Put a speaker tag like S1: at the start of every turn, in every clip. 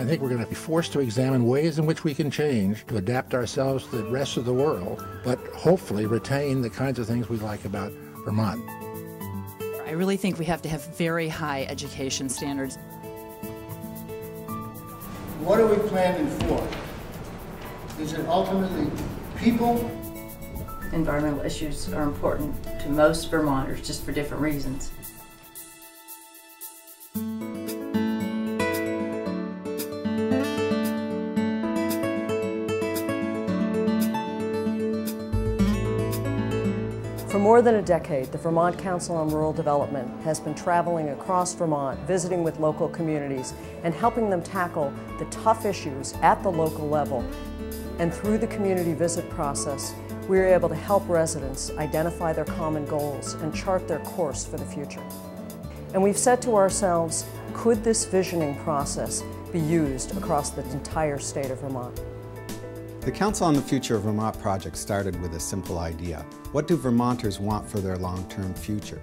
S1: I think we're going to be forced to examine ways in which we can change to adapt ourselves to the rest of the world, but hopefully retain the kinds of things we like about Vermont.
S2: I really think we have to have very high education standards.
S3: What are we planning for? Is it ultimately people?
S4: Environmental issues are important to most Vermonters, just for different reasons.
S5: For more than a decade, the Vermont Council on Rural Development has been traveling across Vermont, visiting with local communities, and helping them tackle the tough issues at the local level. And through the community visit process, we are able to help residents identify their common goals and chart their course for the future. And we've said to ourselves, could this visioning process be used across the entire state of Vermont?
S6: The Council on the Future of Vermont project started with a simple idea. What do Vermonters want for their long-term future?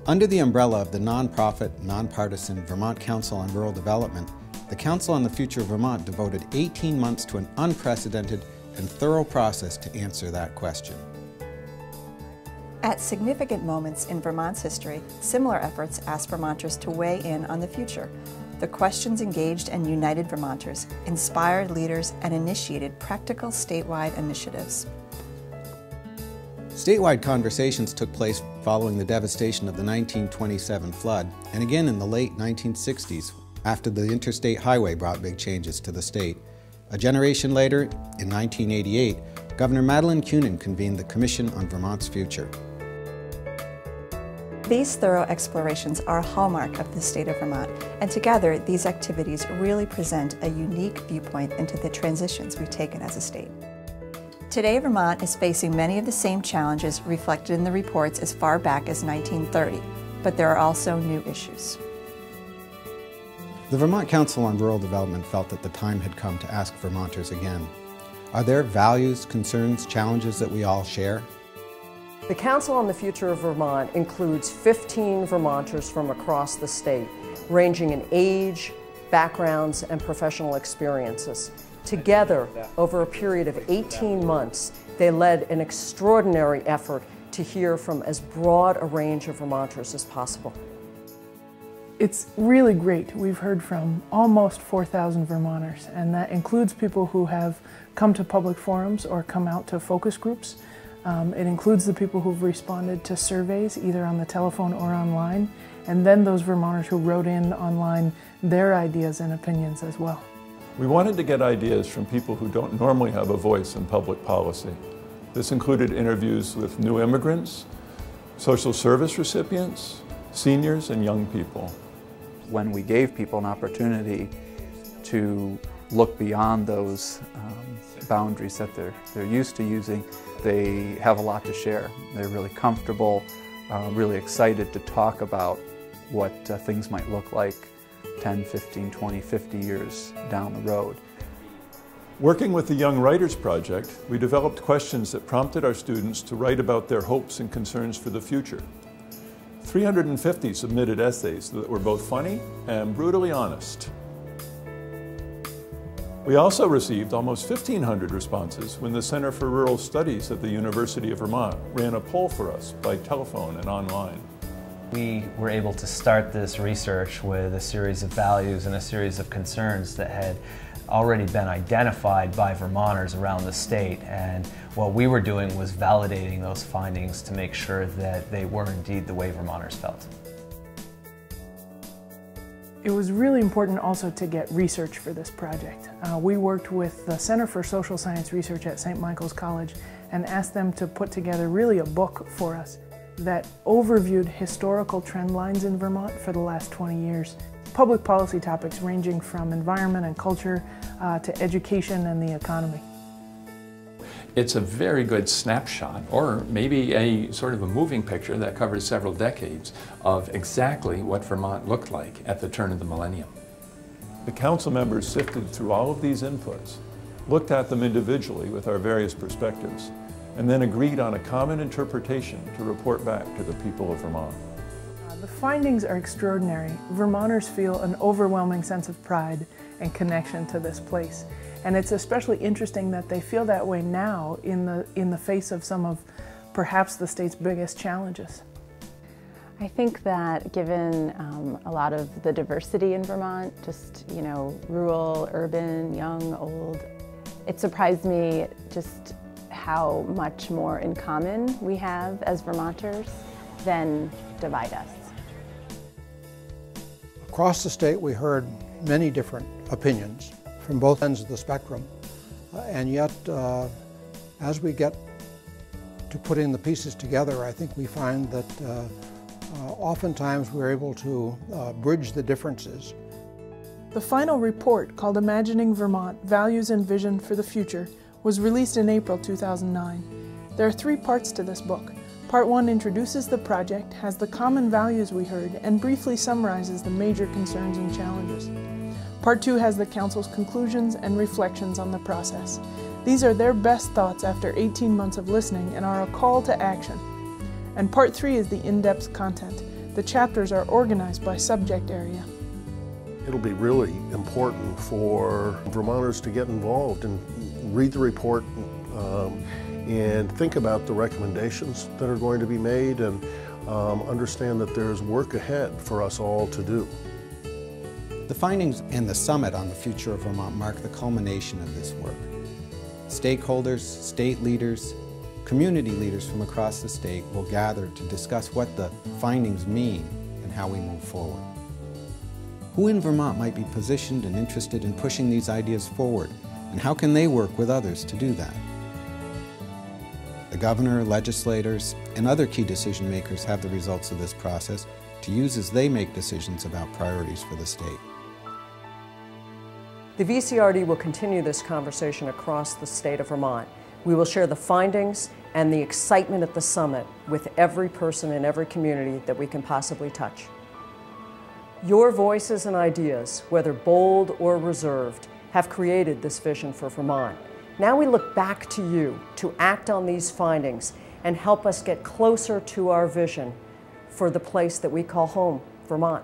S6: Under the umbrella of the nonprofit, nonpartisan Vermont Council on Rural Development, the Council on the Future of Vermont devoted 18 months to an unprecedented and thorough process to answer that question.
S7: At significant moments in Vermont's history, similar efforts asked Vermonters to weigh in on the future. The questions engaged and united Vermonters, inspired leaders, and initiated practical statewide initiatives.
S6: Statewide conversations took place following the devastation of the 1927 flood, and again in the late 1960s, after the interstate highway brought big changes to the state. A generation later, in 1988, Governor Madeleine Kunin convened the Commission on Vermont's Future.
S7: These thorough explorations are a hallmark of the state of Vermont, and together these activities really present a unique viewpoint into the transitions we've taken as a state. Today, Vermont is facing many of the same challenges reflected in the reports as far back as 1930, but there are also new issues.
S6: The Vermont Council on Rural Development felt that the time had come to ask Vermonters again. Are there values, concerns, challenges that we all share?
S5: The Council on the Future of Vermont includes 15 Vermonters from across the state, ranging in age, backgrounds, and professional experiences. Together, over a period of 18 months, they led an extraordinary effort to hear from as broad a range of Vermonters as possible.
S8: It's really great. We've heard from almost 4,000 Vermonters, and that includes people who have come to public forums or come out to focus groups. It includes the people who've responded to surveys, either on the telephone or online, and then those Vermonters who wrote in online their ideas and opinions as well.
S9: We wanted to get ideas from people who don't normally have a voice in public policy. This included interviews with new immigrants, social service recipients, seniors, and young people.
S10: When we gave people an opportunity to look beyond those boundaries that they're used to using, they have a lot to share. They're really comfortable, really excited to talk about what things might look like 10, 15, 20, 50 years down the road.
S9: Working with the Young Writers Project, we developed questions that prompted our students to write about their hopes and concerns for the future. 350 submitted essays that were both funny and brutally honest. We also received almost 1,500 responses when the Center for Rural Studies at the University of Vermont ran a poll for us by telephone and online.
S11: We were able to start this research with a series of values and a series of concerns that had already been identified by Vermonters around the state, and what we were doing was validating those findings to make sure that they were indeed the way Vermonters felt.
S8: It was really important also to get research for this project. We worked with the Center for Social Science Research at St. Michael's College and asked them to put together really a book for us that overviewed historical trend lines in Vermont for the last 20 years. Public policy topics ranging from environment and culture to education and the economy.
S12: It's a very good snapshot, or maybe a sort of a moving picture that covers several decades of exactly what Vermont looked like at the turn of the millennium.
S9: The council members sifted through all of these inputs, looked at them individually with our various perspectives, and then agreed on a common interpretation to report back to the people of Vermont.
S8: The findings are extraordinary. Vermonters feel an overwhelming sense of pride and connection to this place. And it's especially interesting that they feel that way now in the face of some of perhaps the state's biggest challenges.
S13: I think that given a lot of the diversity in Vermont, just, rural, urban, young, old, it surprised me just how much more in common we have as Vermonters than divide us.
S14: Across the state, we heard many different opinions from both ends of the spectrum, and yet as we get to putting the pieces together, I think we find that oftentimes we're able to bridge the differences.
S8: The final report, called Imagining Vermont, Values and Vision for the Future, was released in April 2009. There are 3 parts to this book. Part 1 introduces the project, has the common values we heard, and briefly summarizes the major concerns and challenges. Part 2 has the Council's conclusions and reflections on the process. These are their best thoughts after 18 months of listening and are a call to action. And Part 3 is the in-depth content. The chapters are organized by subject area.
S15: It'll be really important for Vermonters to get involved and read the report and think about the recommendations that are going to be made and understand that there's work ahead for us all to do.
S6: The findings and the summit on the future of Vermont mark the culmination of this work. Stakeholders, state leaders, community leaders from across the state will gather to discuss what the findings mean and how we move forward. Who in Vermont might be positioned and interested in pushing these ideas forward, and how can they work with others to do that? The governor, legislators, and other key decision makers have the results of this process to use as they make decisions about priorities for the state.
S5: The VCRD will continue this conversation across the state of Vermont. We will share the findings and the excitement at the summit with every person in every community that we can possibly touch. Your voices and ideas, whether bold or reserved, have created this vision for Vermont. Now we look back to you to act on these findings and help us get closer to our vision for the place that we call home, Vermont.